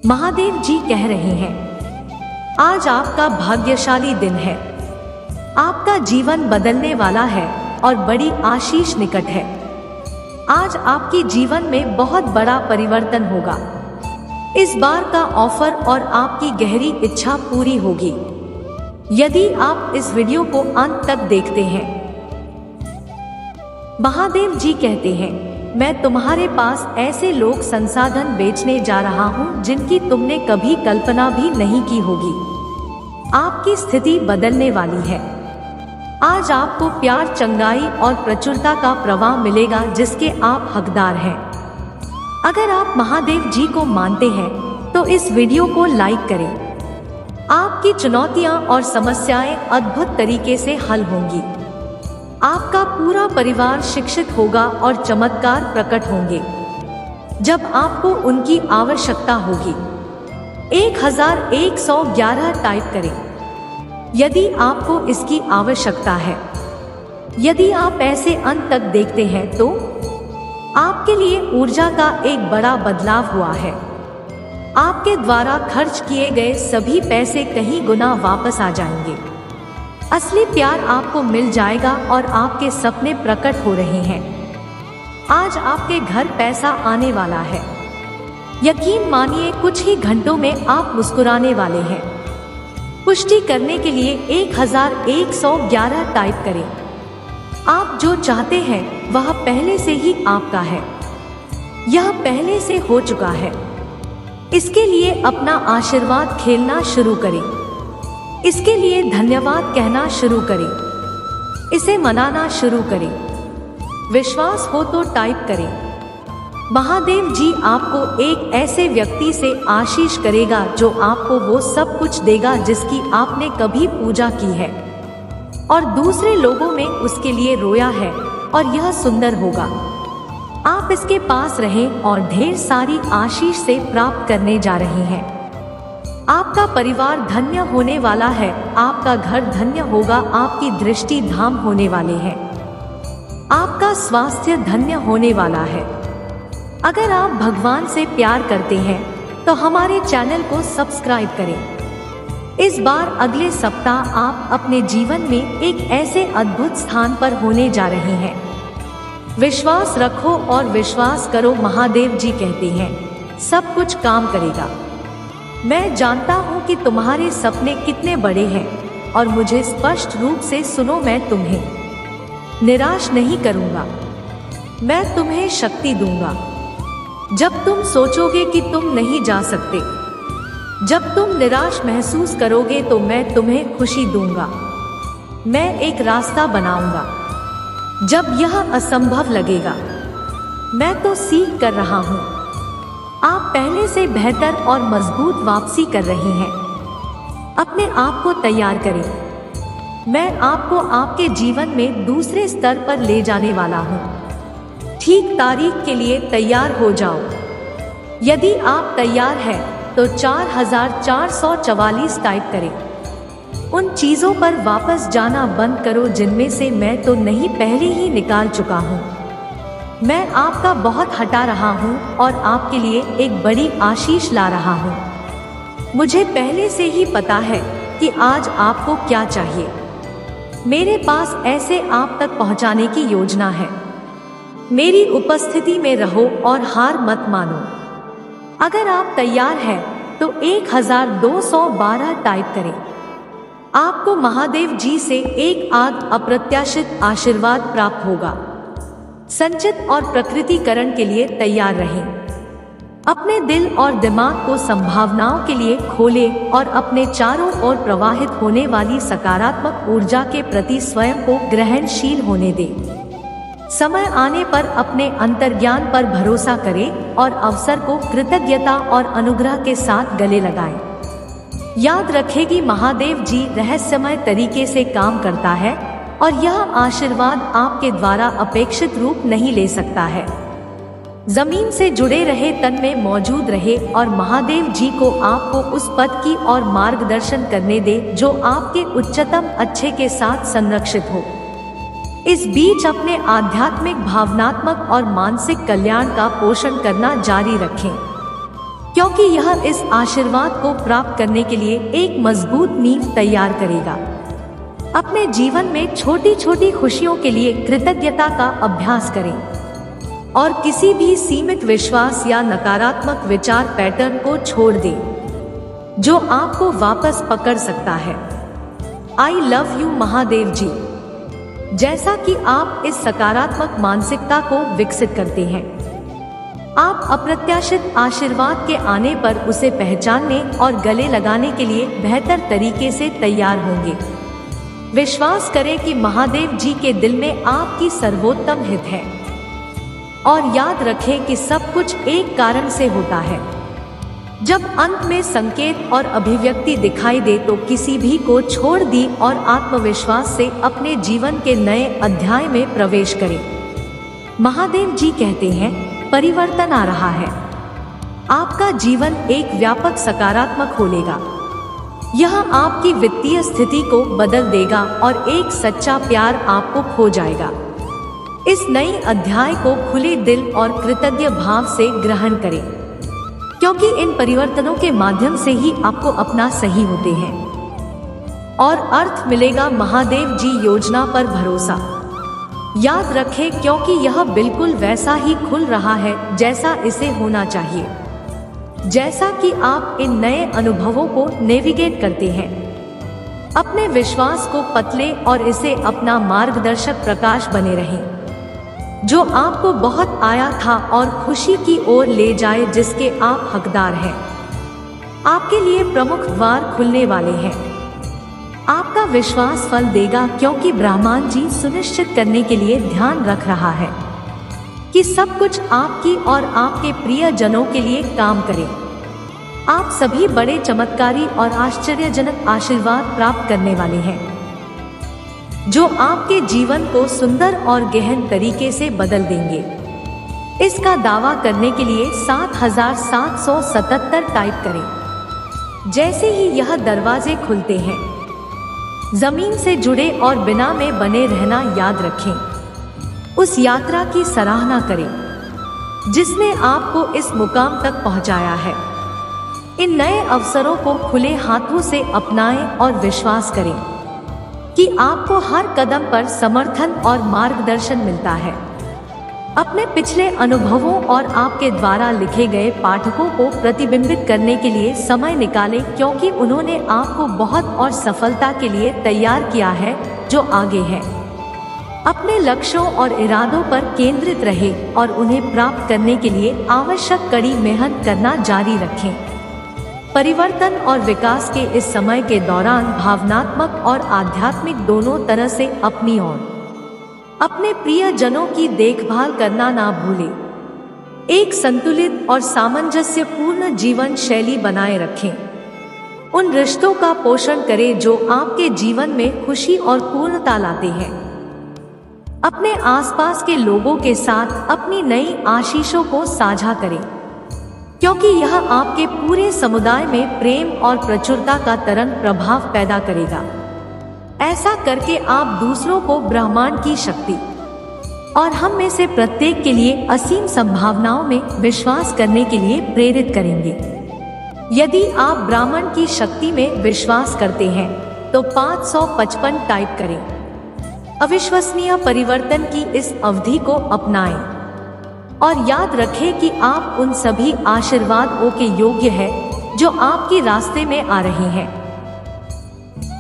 महादेव जी कह रहे हैं, आज आपका भाग्यशाली दिन है। आपका जीवन बदलने वाला है और बड़ी आशीष निकट है। आज आपके जीवन में बहुत बड़ा परिवर्तन होगा। इस बार का ऑफर और आपकी गहरी इच्छा पूरी होगी यदि आप इस वीडियो को अंत तक देखते हैं। महादेव जी कहते हैं, मैं तुम्हारे पास ऐसे लोक संसाधन बेचने जा रहा हूं जिनकी तुमने कभी कल्पना भी नहीं की होगी। आपकी स्थिति बदलने वाली है। आज आपको प्यार, चंगाई और प्रचुरता का प्रवाह मिलेगा जिसके आप हकदार हैं। अगर आप महादेव जी को मानते हैं तो इस वीडियो को लाइक करें। आपकी चुनौतियां और समस्याएं अद्भुत तरीके से हल होंगी। आपका पूरा परिवार शिक्षित होगा और चमत्कार प्रकट होंगे जब आपको उनकी आवश्यकता होगी। 1111 टाइप करें यदि आपको इसकी आवश्यकता है। यदि आप ऐसे अंत तक देखते हैं तो आपके लिए ऊर्जा का एक बड़ा बदलाव हुआ है। आपके द्वारा खर्च किए गए सभी पैसे कहीं गुना वापस आ जाएंगे। असली प्यार आपको मिल जाएगा और आपके सपने प्रकट हो रहे हैं। आज आपके घर पैसा आने वाला है। यकीन मानिए, कुछ ही घंटों में आप मुस्कुराने वाले हैं। पुष्टि करने के लिए 1111 टाइप करें। आप जो चाहते हैं वह पहले से ही आपका है। यह पहले से हो चुका है। इसके लिए अपना आशीर्वाद खेलना शुरू करें। इसके लिए धन्यवाद कहना शुरू करें। इसे मनाना शुरू करें। विश्वास हो तो टाइप करें। महादेव जी आपको एक ऐसे व्यक्ति से आशीष करेगा जो आपको वो सब कुछ देगा जिसकी आपने कभी पूजा की है और दूसरे लोगों में उसके लिए रोया है, और यह सुंदर होगा। आप इसके पास रहें और ढेर सारी आशीष से प्राप्त करने जा रहे हैं। आपका परिवार धन्य होने वाला है। आपका घर धन्य होगा। आपकी दृष्टि धाम होने वाले हैं। आपका स्वास्थ्य धन्य होने वाला है। अगर आप भगवान से प्यार करते हैं तो हमारे चैनल को सब्सक्राइब करें। इस बार अगले सप्ताह आप अपने जीवन में एक ऐसे अद्भुत स्थान पर होने जा रहे हैं। विश्वास रखो और विश्वास करो। महादेव जी कहते हैं, सब कुछ काम करेगा। मैं जानता हूं कि तुम्हारे सपने कितने बड़े हैं और मुझे स्पष्ट रूप से सुनो, मैं तुम्हें निराश नहीं करूंगा। मैं तुम्हें शक्ति दूंगा। जब तुम सोचोगे कि तुम नहीं जा सकते, जब तुम निराश महसूस करोगे तो मैं तुम्हें खुशी दूंगा। मैं एक रास्ता बनाऊंगा जब यह असंभव लगेगा। मैं तो सीख कर रहा हूं। आप पहले से बेहतर और मजबूत वापसी कर रहे हैं। अपने आप को तैयार करें। मैं आपको आपके जीवन में दूसरे स्तर पर ले जाने वाला हूं। ठीक तारीख के लिए तैयार हो जाओ। यदि आप तैयार हैं तो 4444 टाइप करें। उन चीजों पर वापस जाना बंद करो जिनमें से मैं तो नहीं पहले ही निकाल चुका हूं। मैं आपका बहुत हटा रहा हूं और आपके लिए एक बड़ी आशीष ला रहा हूं। मुझे पहले से ही पता है कि आज आपको क्या चाहिए। मेरे पास ऐसे आप तक पहुंचाने की योजना है। मेरी उपस्थिति में रहो और हार मत मानो। अगर आप तैयार हैं तो 1212 टाइप करें। आपको महादेव जी से एक अप्रत्याशित आशीर्वाद प्राप्त होगा। संचित और प्रकृतिकरण के लिए तैयार रहें। अपने दिल और दिमाग को संभावनाओं के लिए खोलें और अपने चारों ओर प्रवाहित होने वाली सकारात्मक ऊर्जा के प्रति स्वयं को ग्रहणशील होने दें। समय आने पर अपने अंतर्ज्ञान पर भरोसा करें और अवसर को कृतज्ञता और अनुग्रह के साथ गले लगाएं। याद रखें, महादेव जी रहस्यमय तरीके से काम करता है और यह आशीर्वाद आपके द्वारा अपेक्षित रूप नहीं ले सकता है। जमीन से जुड़े रहे, तन में मौजूद रहे और महादेव जी को आपको उस पद की और मार्गदर्शन करने दे जो आपके उच्चतम अच्छे के साथ संरक्षित हो। इस बीच अपने आध्यात्मिक, भावनात्मक और मानसिक कल्याण का पोषण करना जारी रखें। क्योंकि यह इस आशीर्वाद को प्राप्त करने के लिए एक मजबूत नींव तैयार करेगा। अपने जीवन में छोटी छोटी खुशियों के लिए कृतज्ञता का अभ्यास करें और किसी भी सीमित विश्वास या नकारात्मक विचार पैटर्न को छोड़ दें जो आपको वापस पकड़ सकता है। आई लव यू महादेव जी। जैसा कि आप इस सकारात्मक मानसिकता को विकसित करते हैं, आप अप्रत्याशित आशीर्वाद के आने पर उसे पहचानने और गले लगाने के लिए बेहतर तरीके से तैयार होंगे। विश्वास करें कि महादेव जी के दिल में आपकी सर्वोत्तम हित है और याद रखें कि सब कुछ एक कारण से होता है। जब अंत में संकेत और अभिव्यक्ति दिखाई दे तो किसी भी को छोड़ दी और आत्मविश्वास से अपने जीवन के नए अध्याय में प्रवेश करें। महादेव जी कहते हैं, परिवर्तन आ रहा है। आपका जीवन एक व्यापक सकारात्मक होलेगा। यह आपकी वित्तीय स्थिति को बदल देगा और एक सच्चा प्यार आपको खो जाएगा। इस नई अध्याय को खुले दिल और कृतज्ञ भाव से ग्रहण करें, क्योंकि इन परिवर्तनों के माध्यम से ही आपको अपना सही होते हैं और अर्थ मिलेगा। महादेव जी योजना पर भरोसा याद रखें, क्योंकि यह बिल्कुल वैसा ही खुल रहा है जैसा इसे होना चाहिए। जैसा कि आप इन नए अनुभवों को नेविगेट करते हैं, अपने विश्वास को पतले और इसे अपना मार्गदर्शक प्रकाश बने रहें जो आपको बहुत आया था और खुशी की ओर ले जाए जिसके आप हकदार हैं। आपके लिए प्रमुख द्वार खुलने वाले हैं। आपका विश्वास फल देगा, क्योंकि ब्रह्मांड जी सुनिश्चित करने के लिए ध्यान रख रहा है कि सब कुछ आपकी और आपके प्रियजनों के लिए काम करे। आप सभी बड़े चमत्कारी और आश्चर्यजनक आशीर्वाद प्राप्त करने वाले हैं जो आपके जीवन को सुंदर और गहन तरीके से बदल देंगे। इसका दावा करने के लिए 7777 टाइप करें। जैसे ही यह दरवाजे खुलते हैं, जमीन से जुड़े और बिना में बने रहना याद रखें। उस यात्रा की सराहना करें जिसने आपको इस मुकाम तक पहुंचाया है। इन नए अवसरों को खुले हाथों से अपनाएं और विश्वास करें कि आपको हर कदम पर समर्थन और मार्गदर्शन मिलता है। अपने पिछले अनुभवों और आपके द्वारा लिखे गए पाठकों को प्रतिबिंबित करने के लिए समय निकालें, क्योंकि उन्होंने आपको बहुत और सफलता के लिए तैयार किया है जो आगे है। अपने लक्ष्यों और इरादों पर केंद्रित रहें और उन्हें प्राप्त करने के लिए आवश्यक कड़ी मेहनत करना जारी रखें। परिवर्तन और विकास के इस समय के दौरान भावनात्मक और आध्यात्मिक दोनों तरह से अपनी और अपने प्रियजनों की देखभाल करना ना भूलें। एक संतुलित और सामंजस्यपूर्ण जीवन शैली बनाए रखें। उन रिश्तों का पोषण करें जो आपके जीवन में खुशी और पूर्णता लाते हैं। अपने आसपास के लोगों के साथ अपनी नई आशीषों को साझा करें, क्योंकि यह आपके पूरे समुदाय में प्रेम और प्रचुरता का तरंग प्रभाव पैदा करेगा। ऐसा करके आप दूसरों को ब्रह्मांड की शक्ति और हम में से प्रत्येक के लिए असीम संभावनाओं में विश्वास करने के लिए प्रेरित करेंगे। यदि आप ब्रह्मांड की शक्ति में विश्वास करते हैं तो 555 टाइप करें। अविश्वसनीय परिवर्तन की इस अवधि को अपनाएं और याद रखें कि आप उन सभी आशीर्वादों के योग्य हैं जो आपके रास्ते में आ रहे हैं।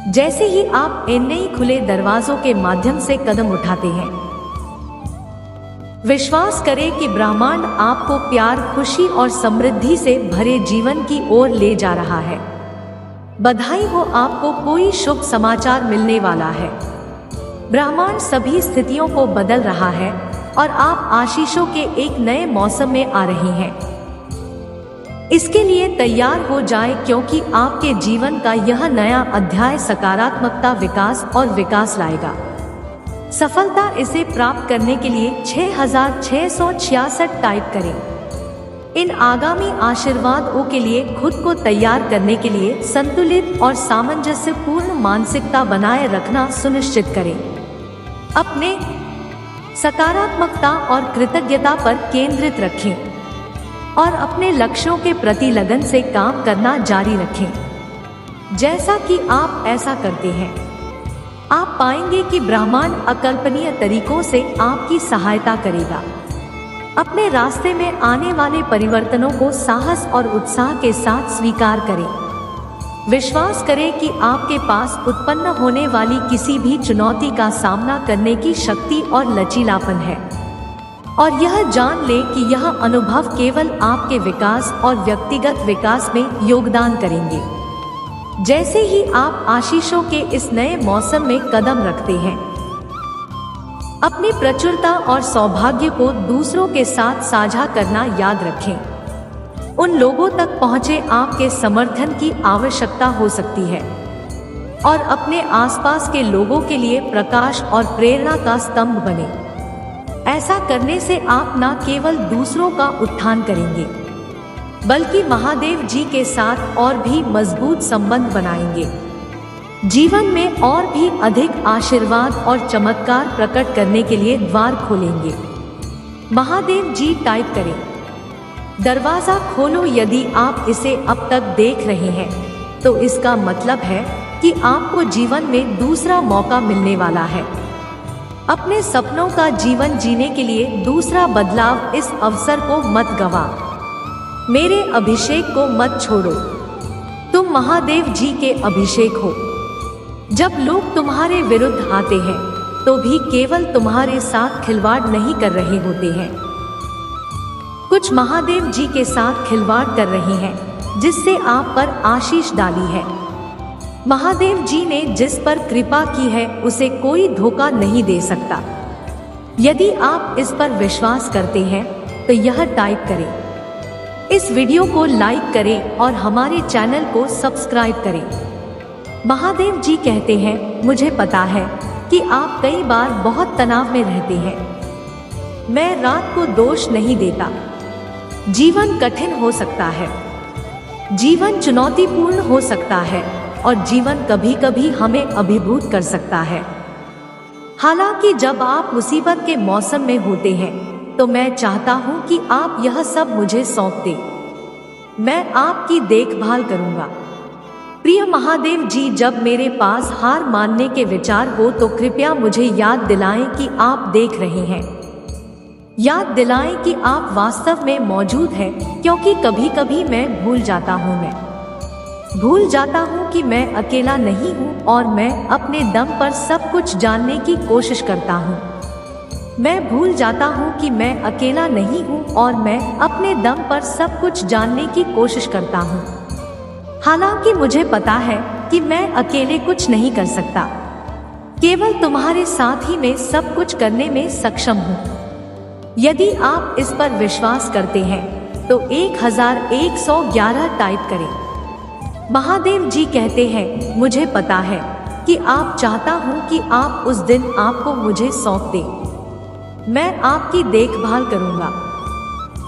जैसे ही आप इन नए खुले दरवाजों के माध्यम से कदम उठाते हैं, विश्वास करें कि ब्रह्मांड आपको प्यार, खुशी और समृद्धि से भरे जीवन की ओर ले जा रहा है। बधाई हो, आपको कोई शुभ समाचार मिलने वाला है। ब्रह्मांड सभी स्थितियों को बदल रहा है और आप आशीषों के एक नए मौसम में आ रहे हैं। इसके लिए तैयार हो जाएं, क्योंकि आपके जीवन का यह नया अध्याय सकारात्मकता, विकास और विकास लाएगा। सफलता इसे प्राप्त करने के लिए 6666 टाइप करें। इन आगामी आशीर्वादों के लिए खुद को तैयार करने के लिए संतुलित और सामंजस्यपूर्ण मानसिकता बनाए रखना सुनिश्चित करें। अपने सकारात्मकता और कृतज्ञता पर केंद्रित रखें। और अपने लक्ष्यों के प्रति लगन से काम करना जारी रखें। जैसा कि आप ऐसा करते हैं, आप पाएंगे कि ब्रह्मांड अकल्पनीय तरीकों से आपकी सहायता करेगा। अपने रास्ते में आने वाले परिवर्तनों को साहस और उत्साह के साथ स्वीकार करें। विश्वास करें कि आपके पास उत्पन्न होने वाली किसी भी चुनौती का सामना करने की शक्ति और लचीलापन है, और यह जान लें कि यह अनुभव केवल आपके विकास और व्यक्तिगत विकास में योगदान करेंगे। जैसे ही आप आशीषों के इस नए मौसम में कदम रखते हैं, अपनी प्रचुरता और सौभाग्य को दूसरों के साथ साझा करना याद रखें। उन लोगों तक पहुँचे आपके समर्थन की आवश्यकता हो सकती है, और अपने आसपास के लोगों के लिए प्रकाश और प्रेरणा का स्तंभ बने। ऐसा करने से आप न केवल दूसरों का उत्थान करेंगे, बल्कि महादेव जी के साथ और भी मजबूत संबंध बनाएंगे। जीवन में और भी अधिक आशीर्वाद और चमत्कार प्रकट करने के लिए द्वार खोलेंगे। महादेव जी टाइप करें, दरवाजा खोलो। यदि आप इसे अब तक देख रहे हैं तो इसका मतलब है कि आपको जीवन में दूसरा मौका मिलने वाला है। अपने सपनों का जीवन जीने के लिए दूसरा बदलाव, इस अवसर को मत गवा। मेरे अभिषेक को मत छोड़ो। तुम महादेव जी के अभिषेक हो। जब लोग तुम्हारे विरुद्ध आते हैं तो भी केवल तुम्हारे साथ खिलवाड़ नहीं कर रहे होते हैं, कुछ महादेव जी के साथ खिलवाड़ कर रहे हैं जिससे आप पर आशीष डाली है। महादेव जी ने जिस पर कृपा की है उसे कोई धोखा नहीं दे सकता। यदि आप इस पर विश्वास करते हैं तो यह टाइप करें। इस वीडियो को लाइक करें और हमारे चैनल को सब्सक्राइब करें। महादेव जी कहते हैं, मुझे पता है कि आप कई बार बहुत तनाव में रहते हैं। मैं रात को दोष नहीं देता। जीवन कठिन हो सकता है, जीवन चुनौतीपूर्ण हो सकता है, और जीवन कभी कभी हमें अभिभूत कर सकता है। हालांकि जब आप मुसीबत के मौसम में होते हैं तो मैं चाहता हूं कि आप यह सब मुझे सौंप दें। मैं आपकी देखभाल करूंगा। प्रिय महादेव जी, जब मेरे पास हार मानने के विचार हो तो कृपया मुझे याद दिलाएं कि आप देख रहे हैं। याद दिलाएं कि आप वास्तव में मौजूद हैं, क्योंकि कभी कभी मैं भूल जाता हूं कि मैं अकेला नहीं हूं और मैं अपने दम पर सब कुछ जानने की कोशिश करता हूं। मैं भूल जाता हूं कि मैं अकेला नहीं हूं और मैं अपने दम पर सब कुछ जानने की कोशिश करता हूं। हालांकि मुझे पता है कि मैं अकेले कुछ नहीं कर सकता, केवल तुम्हारे साथ ही मैं सब कुछ करने में सक्षम हूँ। यदि आप इस पर विश्वास करते हैं तो 1111 टाइप करें। महादेव जी कहते हैं, मुझे पता है कि आप चाहता हूँ कि आप उस दिन आपको मुझे सौंप दें। मैं आपकी देखभाल करूँगा।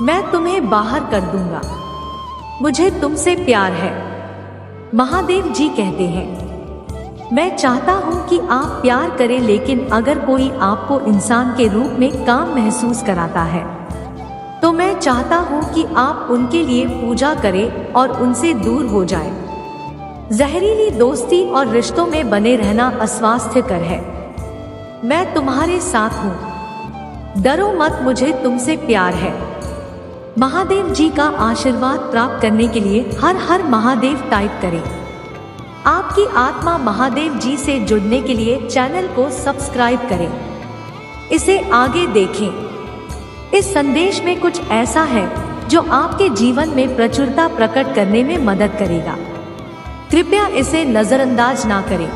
मैं तुम्हें बाहर कर दूंगा। मुझे तुमसे प्यार है। महादेव जी कहते हैं, मैं चाहता हूं कि आप प्यार करें, लेकिन अगर कोई आपको इंसान के रूप में काम महसूस कराता है तो मैं चाहता हूं कि आप उनके लिए पूजा करें और उनसे दूर हो जाएं। जहरीली दोस्ती और रिश्तों में बने रहना अस्वास्थ्यकर है। मैं तुम्हारे साथ हूं। डरो मत, मुझे तुमसे प्यार है। महादेव जी का आशीर्वाद प्राप्त करने के लिए हर हर महादेव टाइप करें। आपकी आत्मा महादेव जी से जुड़ने के लिए चैनल को सब्सक्राइब करें। इसे आगे देखें। इस संदेश में कुछ ऐसा है जो आपके जीवन में प्रचुरता प्रकट करने में मदद करेगा। कृपया इसे नजरअंदाज ना करें।